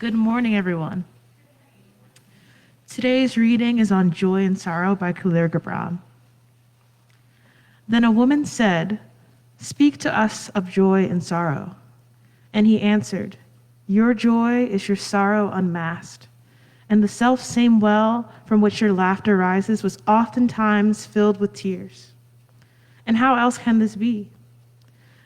Good morning, everyone. Today's reading is on Joy and Sorrow by Khalil Gibran. Then a woman said, "Speak to us of joy and sorrow." And he answered, "Your joy is your sorrow unmasked, and the self-same well from which your laughter rises was oftentimes filled with tears. And how else can this be?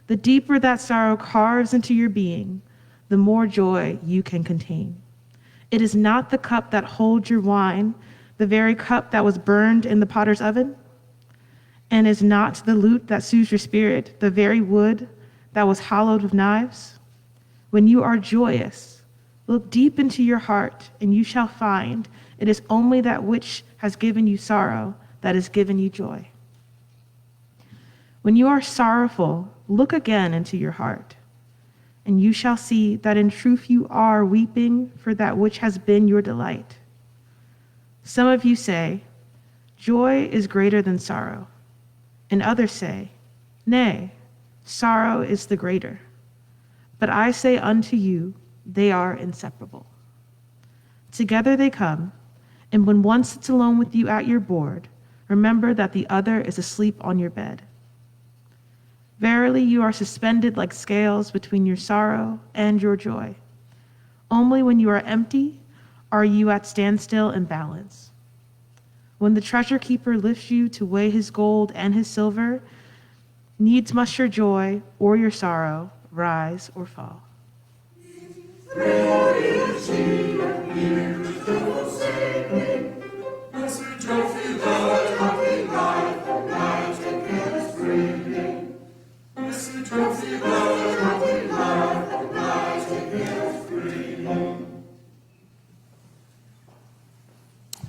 The deeper that sorrow carves into your being, the more joy you can contain. It is not the cup that holds your wine, the very cup that was burned in the potter's oven, and is not the lute that soothes your spirit, the very wood that was hollowed with knives. When you are joyous, look deep into your heart, and you shall find it is only that which has given you sorrow that has given you joy. When you are sorrowful, look again into your heart, and you shall see that in truth you are weeping for that which has been your delight. Some of you say, 'Joy is greater than sorrow,' and others say, 'Nay, sorrow is the greater.' But I say unto you, they are inseparable. Together they come, and when one sits alone with you at your board, remember that the other is asleep on your bed. Verily, you are suspended like scales between your sorrow and your joy. Only when you are empty are you at standstill in balance. When the treasure keeper lifts you to weigh his gold and his silver, needs must your joy or your sorrow rise or fall."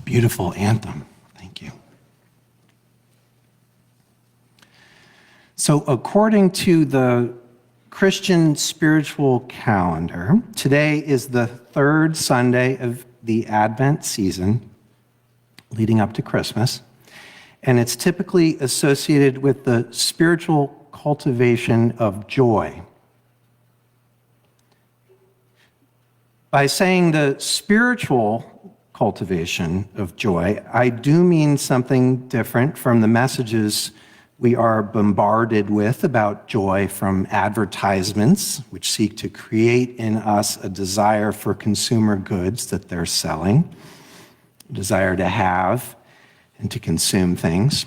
Beautiful anthem. Thank you. So, according to the Christian spiritual calendar, today is the third Sunday of the Advent season leading up to Christmas, and it's typically associated with the spiritual cultivation of joy. By saying the spiritual cultivation of joy, I do mean something different from the messages we are bombarded with about joy from advertisements, which seek to create in us a desire for consumer goods that they're selling, a desire to have and to consume things.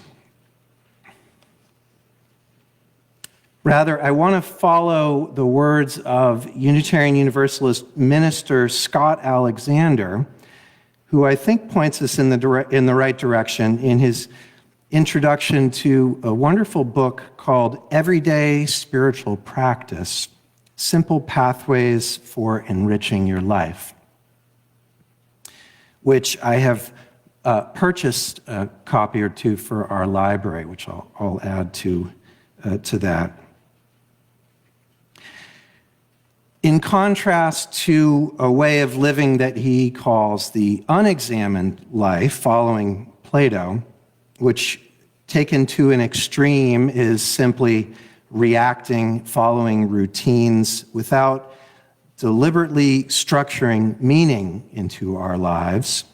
Rather, I want to follow the words of Unitarian Universalist minister Scott Alexander, who I think points us in the right direction in his introduction to a wonderful book called Everyday Spiritual Practice: Simple Pathways for Enriching Your Life, which I have purchased a copy or two for our library, which I'll add to that. In contrast to a way of living that he calls the unexamined life following Plato, which taken to an extreme is simply reacting, following routines without deliberately structuring meaning into our lives,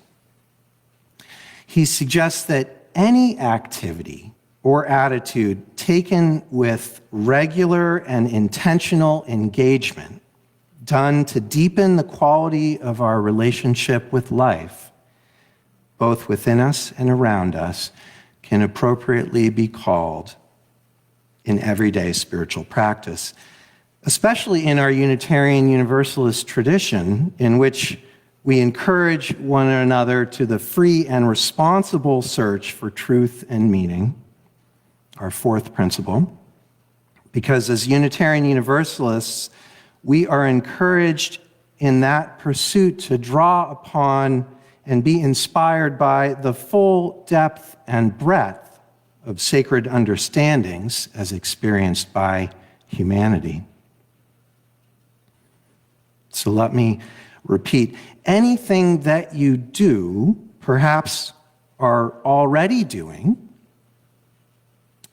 he suggests that any activity or attitude taken with regular and intentional engagement, done to deepen the quality of our relationship with life, both within us and around us, can appropriately be called an everyday spiritual practice, especially in our Unitarian Universalist tradition, in which we encourage one another to the free and responsible search for truth and meaning, our fourth principle, because as Unitarian Universalists, we are encouraged in that pursuit to draw upon and be inspired by the full depth and breadth of sacred understandings as experienced by humanity. So let me repeat, anything that you do, perhaps are already doing,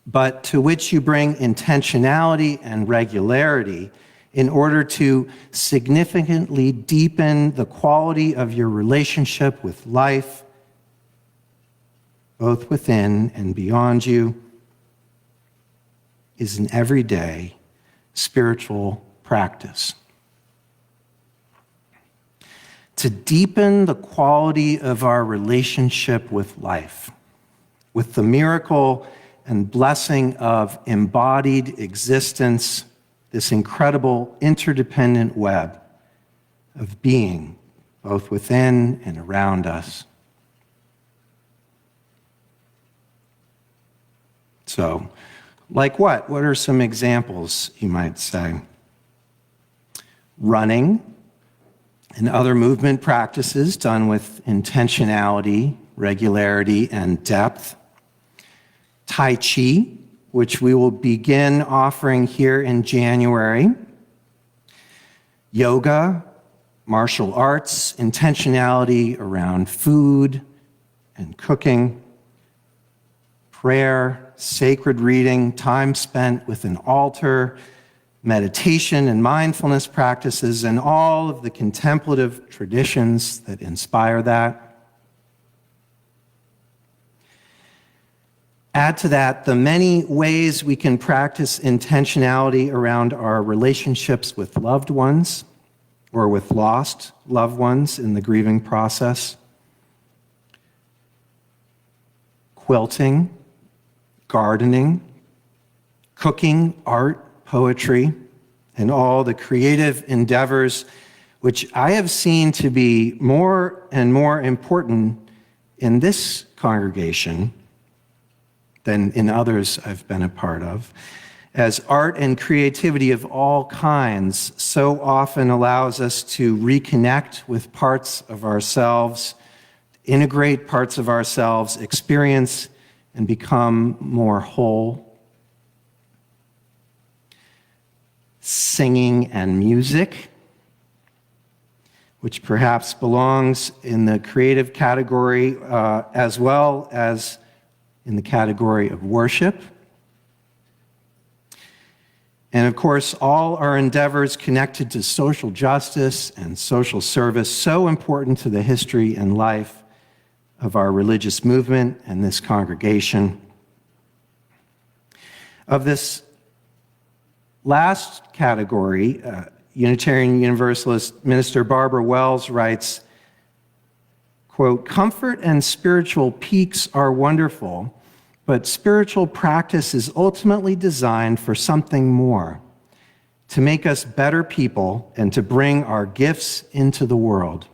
but to which you bring intentionality and regularity in order to significantly deepen the quality of your relationship with life, both within and beyond you, is an everyday spiritual practice. To deepen the quality of our relationship with life, with the miracle and blessing of embodied existence, this incredible interdependent web of being, both within and around us. So, like what? What are some examples, you might say? Running and other movement practices done with intentionality, regularity, and depth. Tai Chi, which we will begin offering here in January. Yoga, martial arts, intentionality around food and cooking. Prayer, sacred reading, time spent with an altar, meditation and mindfulness practices, and all of the contemplative traditions that inspire that. Add to that the many ways we can practice intentionality around our relationships with loved ones or with lost loved ones in the grieving process. Quilting, gardening, cooking, art, poetry, and all the creative endeavors which I have seen to be more and more important in this congregation than in others I've been a part of, as art and creativity of all kinds so often allows us to reconnect with parts of ourselves, integrate parts of ourselves, experience and become more whole. Singing and music, which perhaps belongs in the creative category as well as in the category of worship. And of course, all our endeavors connected to social justice and social service, so important to the history and life of our religious movement and this congregation. Of this last category, Unitarian Universalist Minister Barbara Wells writes, quote, "Comfort and spiritual peaks are wonderful, but spiritual practice is ultimately designed for something more, to make us better people and to bring our gifts into the world.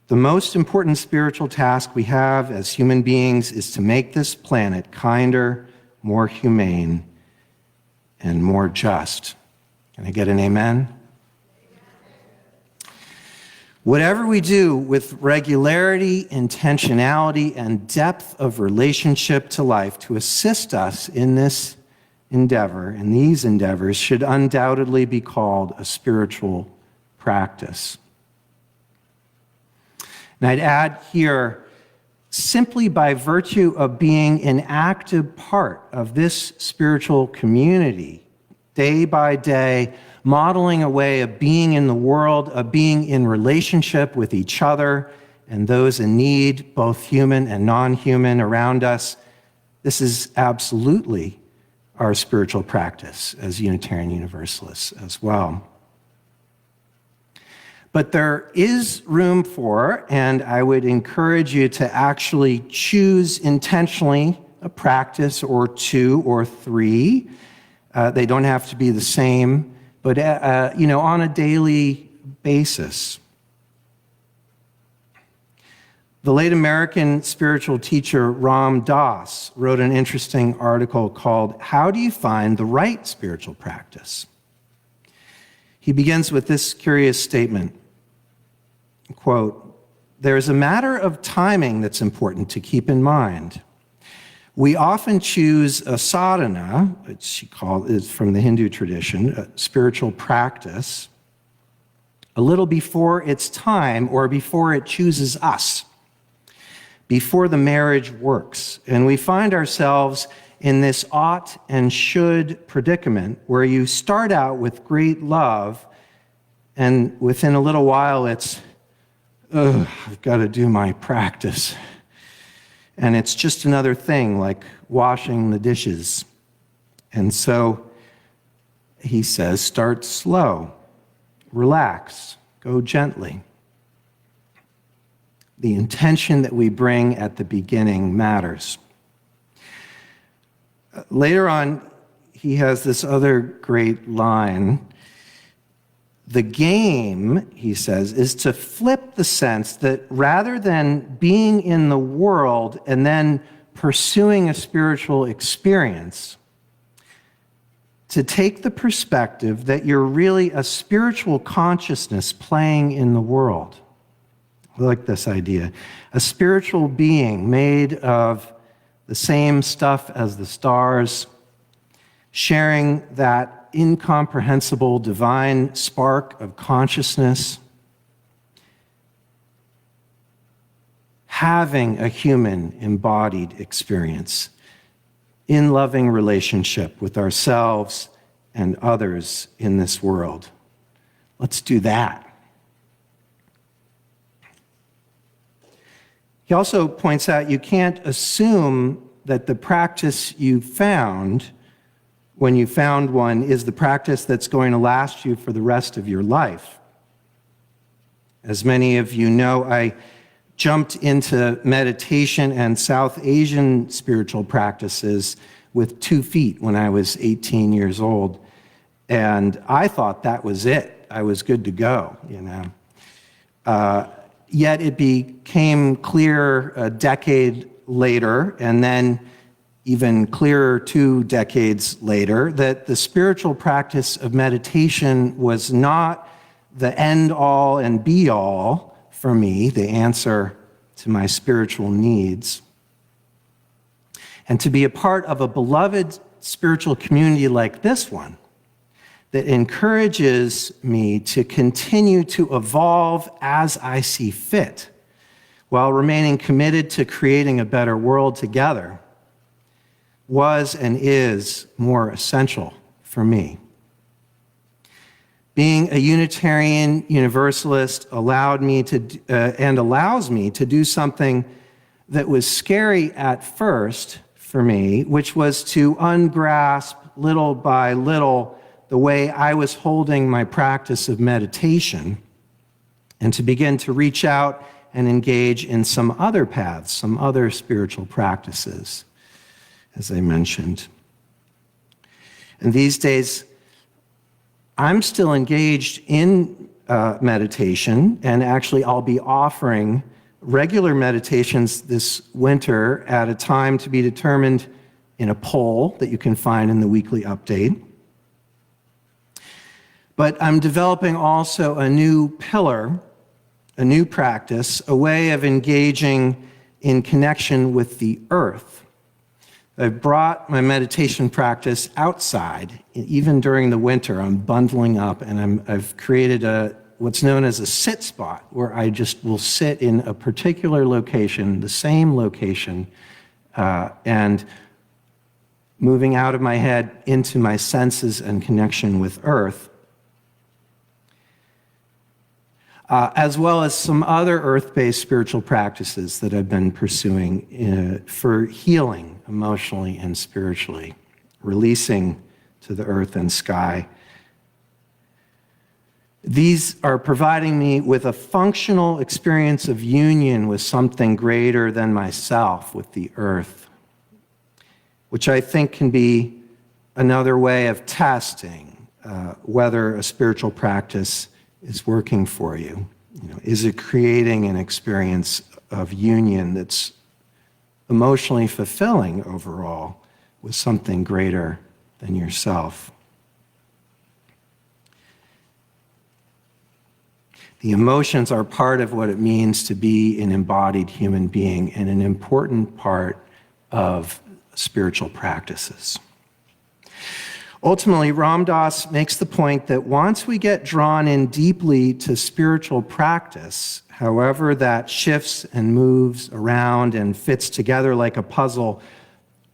The most important spiritual task we have as human beings is to make this planet kinder, more humane, and more just." Can I get an amen? Whatever we do with regularity, intentionality, and depth of relationship to life to assist us in this endeavor, and these endeavors, should undoubtedly be called a spiritual practice. And I'd add here, simply by virtue of being an active part of this spiritual community, day by day, modeling a way of being in the world, of being in relationship with each other and those in need, both human and non-human around us, this is absolutely our spiritual practice as Unitarian Universalists as well. But there is room for, and I would encourage you to actually choose intentionally a practice or two or three. They don't have to be the same, but on a daily basis. The late American spiritual teacher Ram Dass wrote an interesting article called "How Do You Find the Right Spiritual Practice?" He begins with this curious statement, quote, "There is a matter of timing that's important to keep in mind. We often choose a sadhana, which she called is from the Hindu tradition, a spiritual practice, a little before its time or before it chooses us, before the marriage works. And we find ourselves in this ought and should predicament where you start out with great love and within a little while it's, I've got to do my practice. And it's just another thing like washing the dishes. And so he says, start slow, relax, go gently. The intention that we bring at the beginning matters. Later on, he has this other great line. The game, he says, is to flip the sense that rather than being in the world and then pursuing a spiritual experience, to take the perspective that you're really a spiritual consciousness playing in the world. I like this idea. A spiritual being made of the same stuff as the stars, sharing that incomprehensible divine spark of consciousness, having a human embodied experience in loving relationship with ourselves and others in this world. Let's do that. He also points out you can't assume that the practice you found, when you found one, is the practice that's going to last you for the rest of your life. As many of you know, I jumped into meditation and South Asian spiritual practices with 2 feet when I was 18 years old. And I thought that was it. I was good to go, you know. Yet it became clear a decade later, and then even clearer 2 decades later, that the spiritual practice of meditation was not the end-all and be-all for me, the answer to my spiritual needs. And to be a part of a beloved spiritual community like this one, that encourages me to continue to evolve as I see fit, while remaining committed to creating a better world together, was and is more essential for me. Being a Unitarian Universalist allowed me to, and allows me to do something that was scary at first for me, which was to ungrasp little by little the way I was holding my practice of meditation, and to begin to reach out and engage in some other paths, some other spiritual practices, as I mentioned. And these days, I'm still engaged in meditation, and actually I'll be offering regular meditations this winter at a time to be determined in a poll that you can find in the weekly update. But I'm developing also a new pillar, a new practice, a way of engaging in connection with the earth. I've brought my meditation practice outside. Even during the winter, I'm bundling up, and I've created what's known as a sit spot, where I just will sit in a particular location, the same location, and moving out of my head into my senses and connection with earth. As well as some other earth-based spiritual practices that I've been pursuing for healing emotionally and spiritually, releasing to the earth and sky. These are providing me with a functional experience of union with something greater than myself, with the earth, which I think can be another way of testing whether a spiritual practice is working for you. Is it creating an experience of union that's emotionally fulfilling overall with something greater than yourself? The emotions are part of what it means to be an embodied human being, and an important part of spiritual practices. Ultimately, Ram Dass makes the point that once we get drawn in deeply to spiritual practice, however that shifts and moves around and fits together like a puzzle,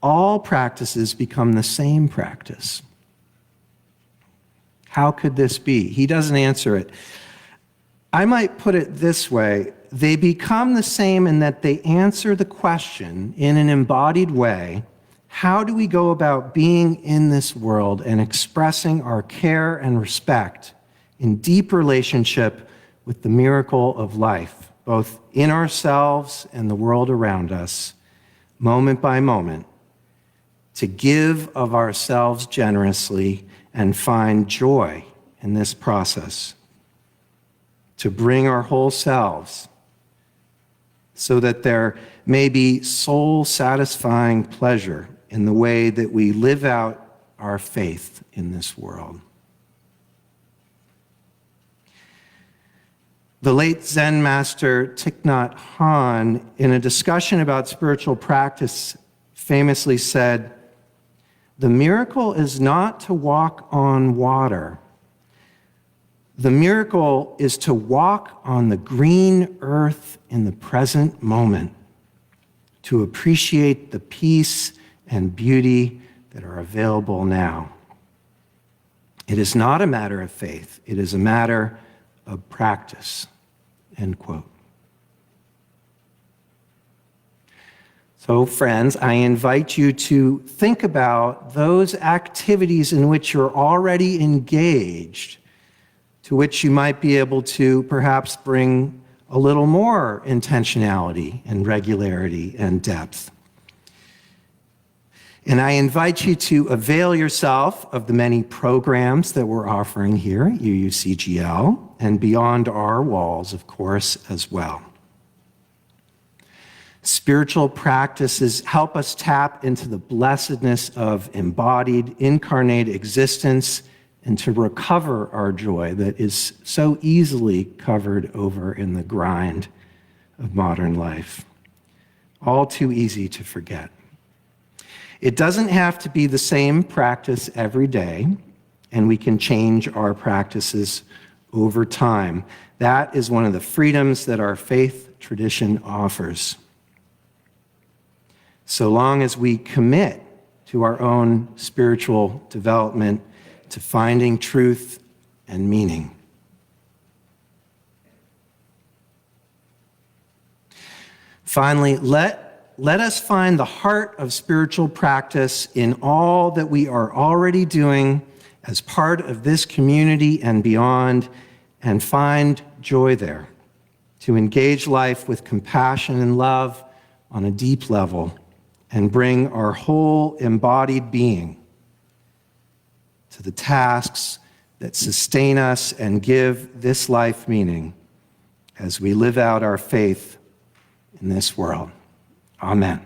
all practices become the same practice. How could this be? He doesn't answer it. I might put it this way. They become the same in that they answer the question in an embodied way. How do we go about being in this world and expressing our care and respect in deep relationship with the miracle of life, both in ourselves and the world around us, moment by moment, to give of ourselves generously and find joy in this process, to bring our whole selves so that there may be soul-satisfying pleasure in the way that we live out our faith in this world. The late Zen master Thich Nhat Hanh, in a discussion about spiritual practice, famously said, "The miracle is not to walk on water. The miracle is to walk on the green earth in the present moment, to appreciate the peace and beauty that are available now. It is not a matter of faith, it is a matter of practice," end quote. So, friends, I invite you to think about those activities in which you're already engaged, to which you might be able to perhaps bring a little more intentionality and regularity and depth. And I invite you to avail yourself of the many programs that we're offering here at UUCGL and beyond our walls, of course, as well. Spiritual practices help us tap into the blessedness of embodied, incarnate existence and to recover our joy that is so easily covered over in the grind of modern life. All too easy to forget. It doesn't have to be the same practice every day, and we can change our practices over time. That is one of the freedoms that our faith tradition offers. So long as we commit to our own spiritual development, to finding truth and meaning. Finally, let us find the heart of spiritual practice in all that we are already doing as part of this community and beyond, and find joy there, to engage life with compassion and love on a deep level, and bring our whole embodied being to the tasks that sustain us and give this life meaning as we live out our faith in this world. Amen.